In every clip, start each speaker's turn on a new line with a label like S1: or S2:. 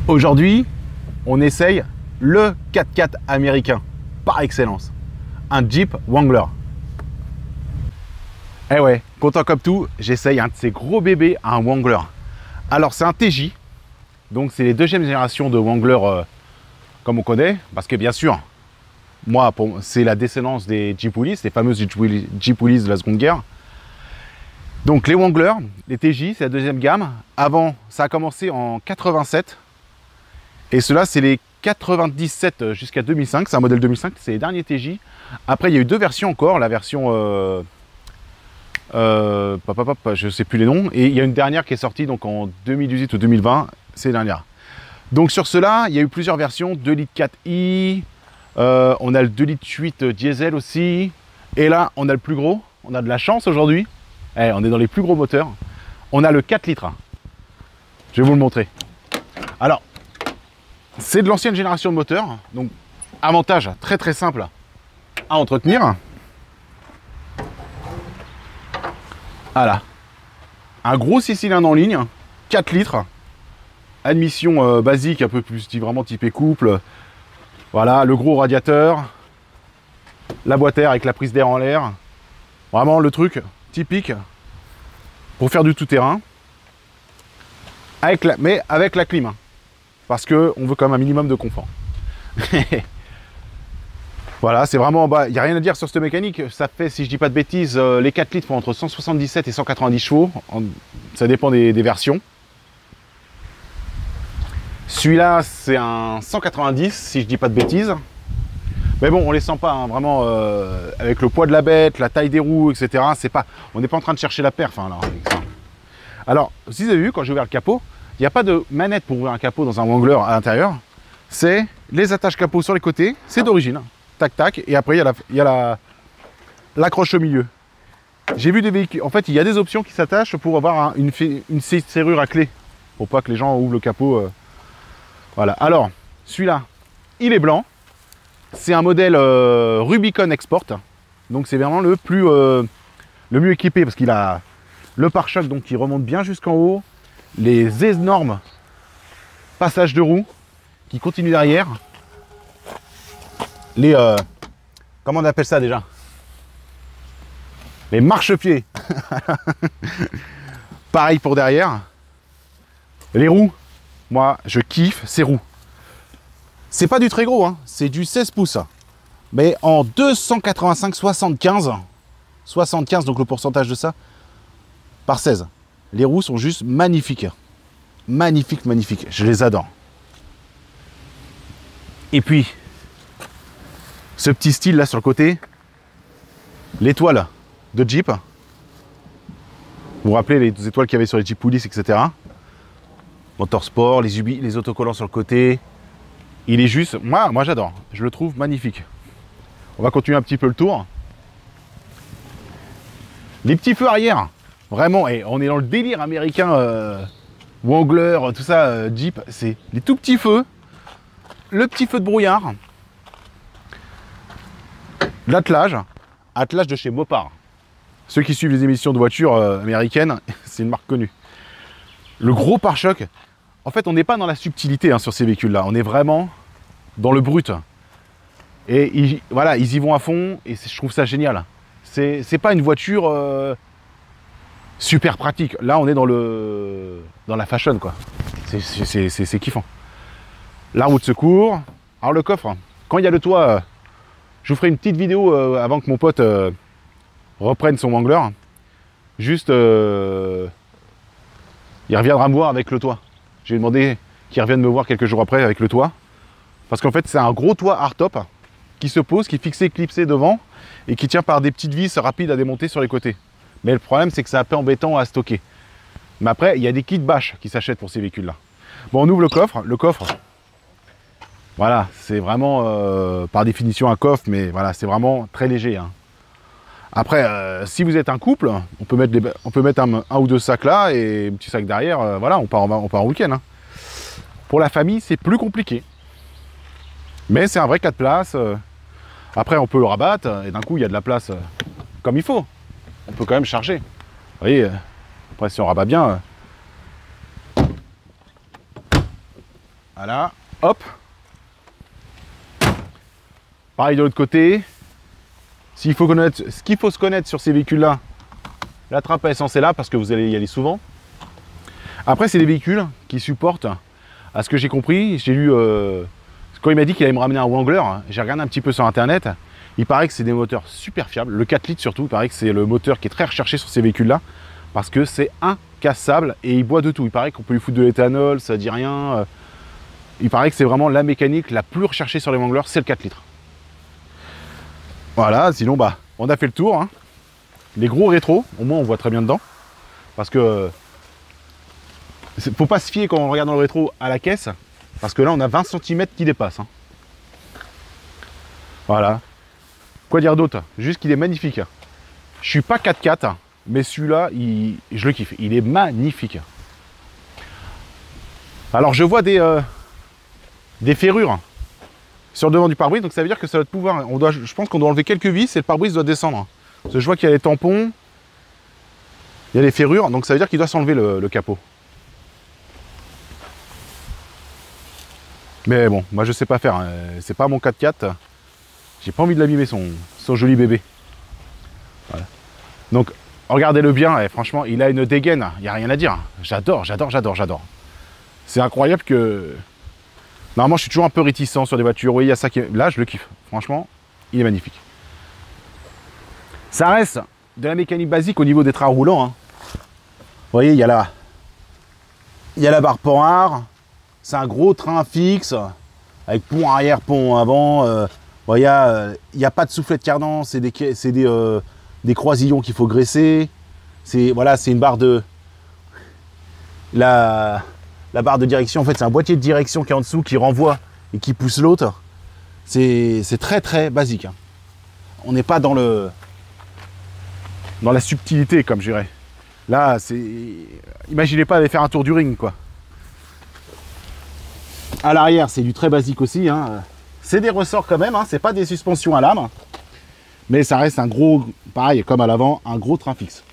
S1: Aujourd'hui, on essaye le 4x4 américain par excellence, un Jeep Wrangler. Eh ouais, content comme tout, j'essaye un de ces gros bébés à un Wrangler. Alors c'est un TJ, donc c'est les deuxième génération de Wrangler comme on connaît, parce que bien sûr, moi c'est la descendance des Jeep Willys, les fameuses Jeep Willys de la Seconde Guerre. Donc les Wrangler, les TJ, c'est la deuxième gamme. Avant, ça a commencé en 87. Et cela, c'est les 97 jusqu'à 2005. C'est un modèle 2005, c'est les derniers TJ. Après, il y a eu deux versions encore. La version... je ne sais plus les noms. Et il y a une dernière qui est sortie donc en 2018 ou 2020. C'est la dernière. Donc sur cela, il y a eu plusieurs versions. 2 litres 4i. On a le 2 litres 8 diesel aussi. Et là, on a le plus gros. On a de la chance aujourd'hui. On est dans les plus gros moteurs. On a le 4 litres. Je vais vous le montrer. Alors, c'est de l'ancienne génération de moteur. Donc, avantage très très simple à entretenir. Voilà. Un gros 6 cylindres en ligne. 4 litres. Admission basique, un peu plus vraiment typé couple. Voilà, le gros radiateur. La boîte air avec la prise d'air en l'air. Vraiment le truc typique pour faire du tout-terrain, mais avec la clim, parce qu'on veut quand même un minimum de confort. Voilà, c'est vraiment, il n'y a rien à dire sur cette mécanique. Ça fait, si je dis pas de bêtises, les 4 litres font entre 177 et 190 chevaux, ça dépend des versions. Celui-là, c'est un 190, si je dis pas de bêtises. Mais bon, on les sent pas, hein, vraiment, avec le poids de la bête, la taille des roues, etc. On n'est pas en train de chercher la perf. Hein, là, alors, si vous avez vu, quand j'ai ouvert le capot, il n'y a pas de manette pour ouvrir un capot dans un Wrangler à l'intérieur. C'est les attaches capot sur les côtés, c'est d'origine. Tac, tac, et après, il y a l'accroche au milieu. J'ai vu des véhicules, en fait, il y a des options qui s'attachent pour avoir une serrure à clé, pour pas que les gens ouvrent le capot. Voilà, alors, celui-là, il est blanc. C'est un modèle Rubicon Export, donc c'est vraiment le mieux équipé parce qu'il a le pare-choc donc qui remonte bien jusqu'en haut, les énormes passages de roues qui continuent derrière, les comment on appelle ça déjà, les marchepieds. Pareil pour derrière, les roues. Moi je kiffe ces roues. C'est pas du très gros, hein. C'est du 16 pouces. Mais en 285/75, 75, donc le pourcentage de ça, par 16. Les roues sont juste magnifiques. Magnifiques, magnifiques. Je les adore. Et puis, ce petit style là sur le côté, l'étoile de Jeep. Vous vous rappelez les étoiles qu'il y avait sur les Jeep Willys, etc. Motorsport, les autocollants sur le côté. Il est juste, moi j'adore, je le trouve magnifique. On va continuer un petit peu le tour. Les petits feux arrière, vraiment, et on est dans le délire américain, Wrangler, tout ça, Jeep, c'est les tout petits feux, le petit feu de brouillard, l'attelage, attelage de chez Mopar. Ceux qui suivent les émissions de voitures américaines, c'est une marque connue. Le gros pare-choc. En fait, on n'est pas dans la subtilité hein, sur ces véhicules-là. On est vraiment dans le brut. Et voilà, ils y vont à fond et je trouve ça génial. C'est pas une voiture super pratique. Là, on est dans la fashion, quoi. C'est kiffant. La roue de secours. Alors, le coffre, quand il y a le toit, je vous ferai une petite vidéo avant que mon pote reprenne son Wrangler. Juste, il reviendra me voir avec le toit. J'ai demandé qu'il revienne me voir quelques jours après avec le toit. Parce qu'en fait, c'est un gros toit hardtop qui se pose, qui est fixé, clipsé devant et qui tient par des petites vis rapides à démonter sur les côtés. Mais le problème, c'est que c'est un peu embêtant à stocker. Mais après, il y a des kits bâches qui s'achètent pour ces véhicules-là. Bon, on ouvre le coffre. Le coffre, voilà, c'est vraiment par définition un coffre, mais voilà, c'est vraiment très léger. Hein. Après, si vous êtes un couple, on peut mettre un ou deux sacs là et un petit sac derrière. Voilà, on part en week-end. Hein. Pour la famille, c'est plus compliqué. Mais c'est un vrai 4 places. Après, on peut le rabattre et d'un coup, il y a de la place comme il faut. On peut quand même charger. Vous voyez, après, si on rabat bien, Voilà, hop. Pareil de l'autre côté. Ce qu'il faut se connaître sur ces véhicules-là, la trappe à essence est là parce que vous allez y aller souvent. Après, c'est des véhicules qui supportent, à ce que j'ai compris, j'ai lu, quand il m'a dit qu'il allait me ramener un Wrangler, j'ai regardé un petit peu sur internet, il paraît que c'est des moteurs super fiables, le 4 litres surtout, il paraît que c'est le moteur qui est très recherché sur ces véhicules-là, parce que c'est incassable et il boit de tout. Il paraît qu'on peut lui foutre de l'éthanol, ça dit rien. Il paraît que c'est vraiment la mécanique la plus recherchée sur les Wranglers, c'est le 4 litres. Voilà, sinon bah on a fait le tour. Hein. Les gros rétros, au moins on voit très bien dedans. Parce que faut pas se fier quand on regarde dans le rétro à la caisse, parce que là on a 20 cm qui dépassent. Hein. Voilà. Quoi dire d'autre? Juste qu'il est magnifique. Je suis pas 4x4, mais celui-là, je le kiffe. Il est magnifique. Alors je vois des ferrures sur le devant du pare-brise, donc ça veut dire que ça doit pouvoir. Je pense qu'on doit enlever quelques vis et le pare-brise doit descendre. Parce que je vois qu'il y a les tampons, il y a les ferrures, donc ça veut dire qu'il doit s'enlever le capot. Mais bon, moi je sais pas faire. Hein. C'est pas mon 4x4. J'ai pas envie de l'abîmer son joli bébé. Voilà. Donc regardez-le bien, et franchement, il a une dégaine, il n'y a rien à dire. J'adore. C'est incroyable que. Normalement, je suis toujours un peu réticent sur des voitures. Oui, il y a ça qui est. Là, je le kiffe. Franchement, il est magnifique. Ça reste de la mécanique basique au niveau des trains roulants. Hein. Vous voyez, il y a la barre Panhard. C'est un gros train fixe avec pont arrière, pont avant. Il n'y a pas de soufflet de cardan. C'est des croisillons qu'il faut graisser. Voilà, c'est une barre de. La barre de direction, en fait, c'est un boîtier de direction qui est en dessous, qui renvoie et qui pousse l'autre. C'est très très basique. Hein. On n'est pas dans la subtilité, comme je dirais. Là, imaginez pas aller faire un tour du ring, quoi. À l'arrière, c'est du très basique aussi. Hein. C'est des ressorts quand même, hein. C'est pas des suspensions à lame. Mais ça reste un gros, pareil, comme à l'avant, un gros train fixe.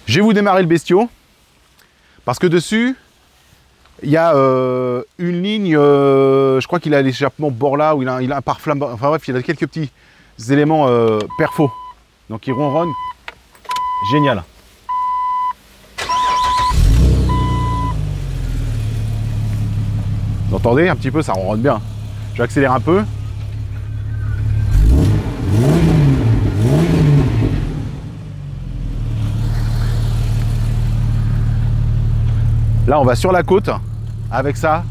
S1: Je vais vous démarrer le bestiau, parce que dessus, il y a une ligne, je crois qu'il a l'échappement bord là, où il a un pare-flamme, enfin bref, il a quelques petits éléments perfaux. Donc il ronronne, génial. Vous entendez un petit peu, ça ronronne bien. Je vais accélérer un peu. Là, on va sur la côte, avec ça,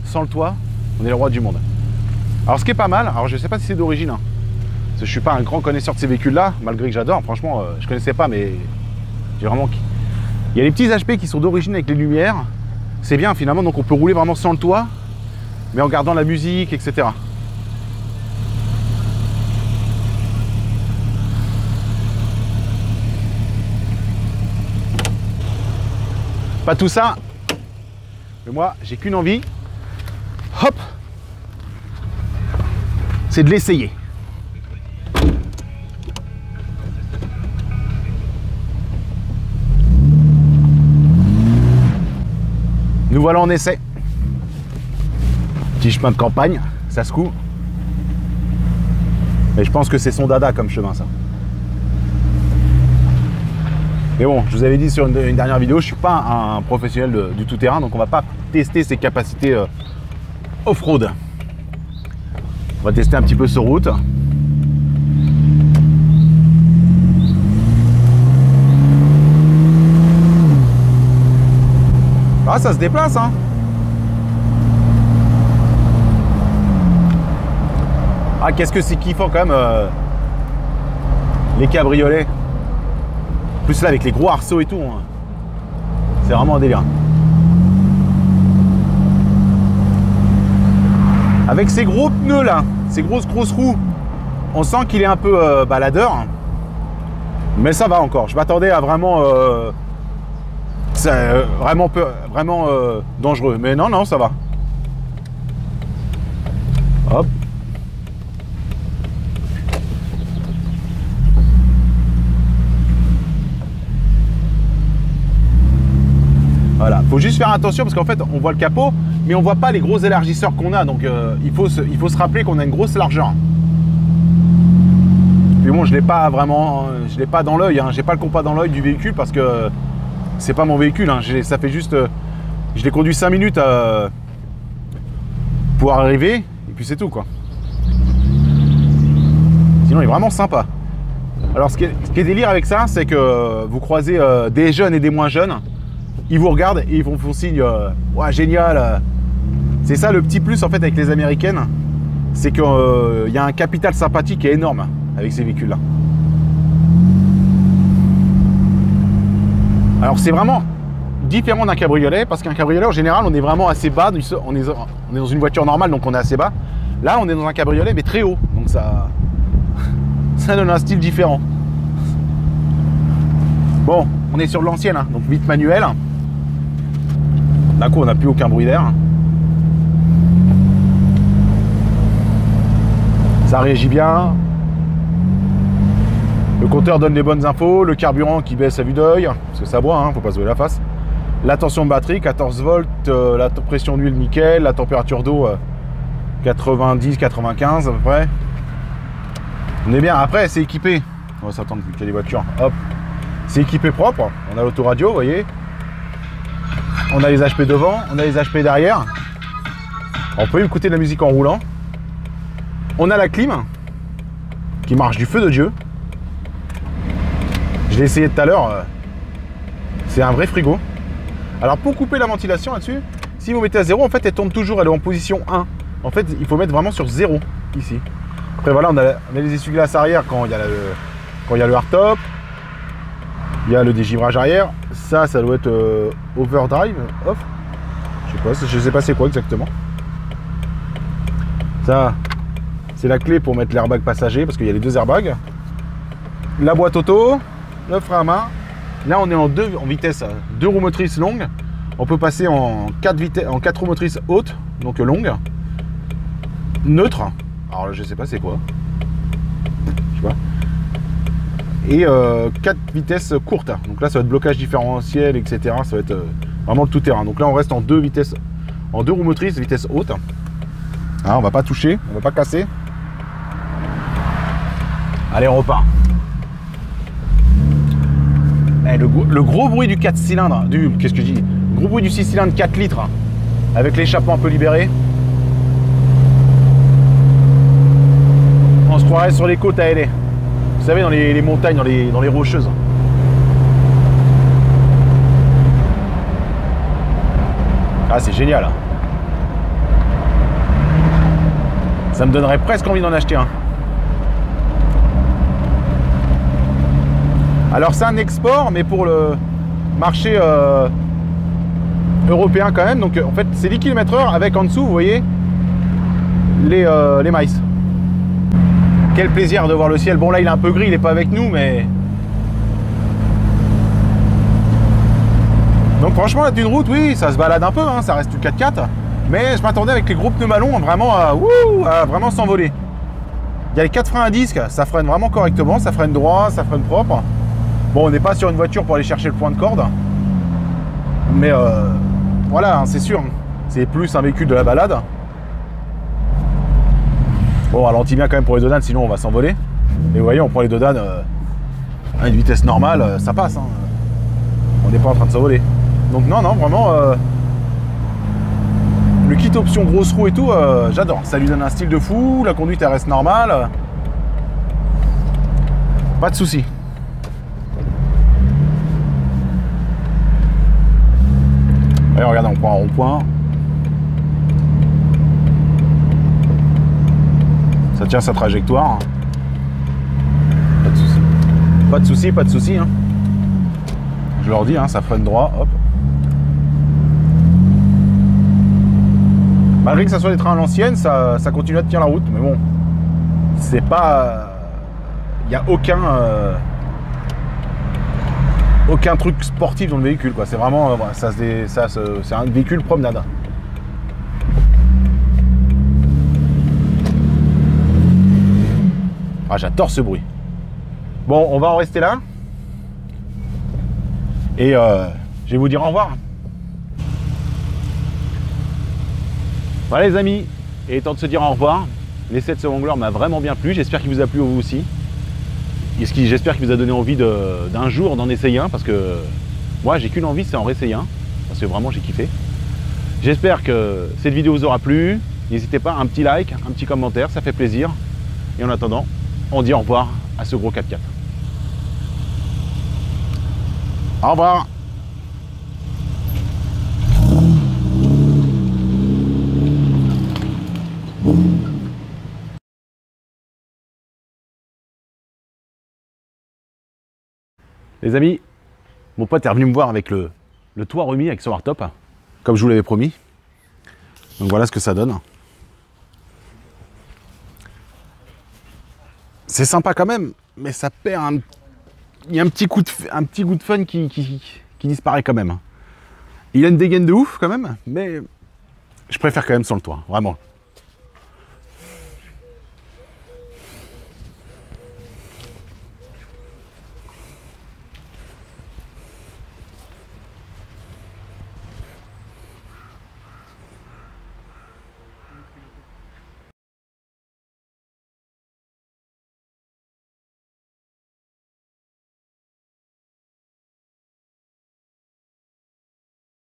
S1: sans le toit, on est le roi du monde. Alors, ce qui est pas mal, alors je sais pas si c'est d'origine, hein, parce que je suis pas un grand connaisseur de ces véhicules-là, malgré que j'adore, franchement, je connaissais pas, mais j'ai vraiment... Il y a les petits HP qui sont d'origine avec les lumières, c'est bien finalement, donc on peut rouler vraiment sans le toit, mais en gardant la musique, etc. Pas tout ça. Mais moi, j'ai qu'une envie, hop, c'est de l'essayer. Nous voilà en essai. Petit chemin de campagne, ça se court. Mais je pense que c'est son dada comme chemin, ça. Mais bon, je vous avais dit sur une dernière vidéo, je ne suis pas un professionnel du tout-terrain, donc on ne va pas tester ses capacités off-road. On va tester un petit peu sur route. Ah, ça se déplace, hein. Ah, qu'est-ce que c'est kiffant quand même, les cabriolets. Plus là avec les gros arceaux et tout, hein. C'est vraiment un délire. Avec ces gros pneus là, ces grosses roues, on sent qu'il est un peu baladeur. Mais ça va encore. Je m'attendais à vraiment, vraiment dangereux. Mais non, non, ça va. Hop. Voilà, faut juste faire attention parce qu'en fait on voit le capot, mais on voit pas les gros élargisseurs qu'on a, donc il faut se rappeler qu'on a une grosse largeur. Puis bon, je l'ai pas vraiment, je l'ai pas dans l'œil, hein, j'ai pas le compas dans l'œil du véhicule parce que c'est pas mon véhicule, hein, ça fait juste, je l'ai conduit 5 minutes pour arriver, et puis c'est tout quoi. Sinon il est vraiment sympa. Alors ce qui est délire avec ça, c'est que vous croisez des jeunes et des moins jeunes, ils vous regardent et ils vous font signe ouais, génial. C'est ça le petit plus en fait avec les américaines, c'est qu'il y a un capital sympathique qui est énorme avec ces véhicules là. Alors c'est vraiment différent d'un cabriolet, parce qu'un cabriolet en général on est vraiment assez bas, on est dans une voiture normale donc on est assez bas. Là on est dans un cabriolet mais très haut, donc ça donne un style différent. Bon, on est sur l'ancienne, hein, donc vite manuel. D'un coup on n'a plus aucun bruit d'air. Ça réagit bien. Le compteur donne les bonnes infos. Le carburant qui baisse à vue d'œil, parce que ça boit, hein, faut pas se voir la face. La tension de batterie, 14 volts. La pression d'huile nickel. La température d'eau, 90-95 à peu près. On est bien. Après c'est équipé. On va s'attendre qu'il y ait des voitures. Hop. C'est équipé propre. On a l'autoradio, vous voyez. On a les HP devant, on a les HP derrière. On peut écouter de la musique en roulant. On a la clim qui marche du feu de Dieu. Je l'ai essayé tout à l'heure. C'est un vrai frigo. Alors pour couper la ventilation là-dessus, si vous mettez à 0, en fait elle tourne toujours, elle est en position 1. En fait il faut mettre vraiment sur 0 ici. Après voilà, on a les essuie-glaces arrière quand il y a le hardtop. Il y a le dégivrage arrière. Ça doit être overdrive, off. Je sais pas c'est quoi exactement. Ça, c'est la clé pour mettre l'airbag passager parce qu'il y a les deux airbags. La boîte auto, le frein à main. Là, on est en vitesse, 2 roues motrices longues. On peut passer en 4 roues motrices hautes, donc longues. Neutre. Alors là, je sais pas c'est quoi. Je sais pas. Et 4 vitesses courtes. Donc là ça va être blocage différentiel, etc. Ça va être vraiment le tout terrain. Donc là on reste en 2 vitesses, en 2 roues motrices, vitesse haute. Hein, on va pas toucher, on va pas casser. Allez, on repart. Eh, le gros bruit du 4 cylindres, qu'est-ce que je dis, le gros bruit du 6 cylindres 4 litres avec l'échappement un peu libéré. On se croirait sur les côtes à LA. Vous savez, dans les montagnes, dans les rocheuses. Ah, c'est génial. Ça me donnerait presque envie d'en acheter un. Alors, c'est un export, mais pour le marché européen quand même. Donc, en fait, c'est 10 km/h avec en dessous, vous voyez, les miles. Quel plaisir de voir le ciel. Bon là il est un peu gris, il n'est pas avec nous, mais... Donc franchement la dune route, oui, ça se balade un peu, hein, ça reste du 4x4. Mais je m'attendais avec les gros pneus ballons vraiment à vraiment s'envoler. Il y a les 4 freins à disque, ça freine vraiment correctement, ça freine droit, ça freine propre. Bon, on n'est pas sur une voiture pour aller chercher le point de corde. Mais voilà, hein, c'est sûr, c'est plus un véhicule de la balade. Bon, on ralentit bien quand même pour les dodanes, sinon on va s'envoler. Et vous voyez, on prend les dodanes à une vitesse normale, ça passe. Hein. On n'est pas en train de s'envoler. Donc non, vraiment, le kit option grosse roue et tout, j'adore. Ça lui donne un style de fou, la conduite elle reste normale. Pas de soucis. Et regardez, on prend un rond-point. Ça tient sa trajectoire. Pas de soucis. Pas de soucis, pas de soucis. Hein. Je leur dis, hein, ça freine droit, hop. Malgré que ça soit des trains à l'ancienne, ça continue à tenir la route. Mais bon, c'est pas... Il n'y a aucun truc sportif dans le véhicule, quoi. C'est vraiment... c'est un véhicule promenade. Ah, j'adore ce bruit. Bon, on va en rester là. Et je vais vous dire au revoir. Voilà les amis, il est temps de se dire au revoir. L'essai de ce Wrangler m'a vraiment bien plu, j'espère qu'il vous a plu vous aussi. J'espère qu'il vous a donné envie d'un jour d'en essayer un, parce que moi j'ai qu'une envie, c'est en réessayer un, parce que vraiment j'ai kiffé. J'espère que cette vidéo vous aura plu. N'hésitez pas, un petit like, un petit commentaire, ça fait plaisir. Et en attendant, on dit au revoir à ce gros 4x4. Au revoir. Les amis, mon pote est revenu me voir avec le toit remis avec son hardtop, comme je vous l'avais promis. Donc voilà ce que ça donne. C'est sympa quand même, mais ça perd il y a un petit goût de fun qui disparaît quand même. Il a une dégaine de ouf quand même, mais je préfère quand même sans le toit, vraiment.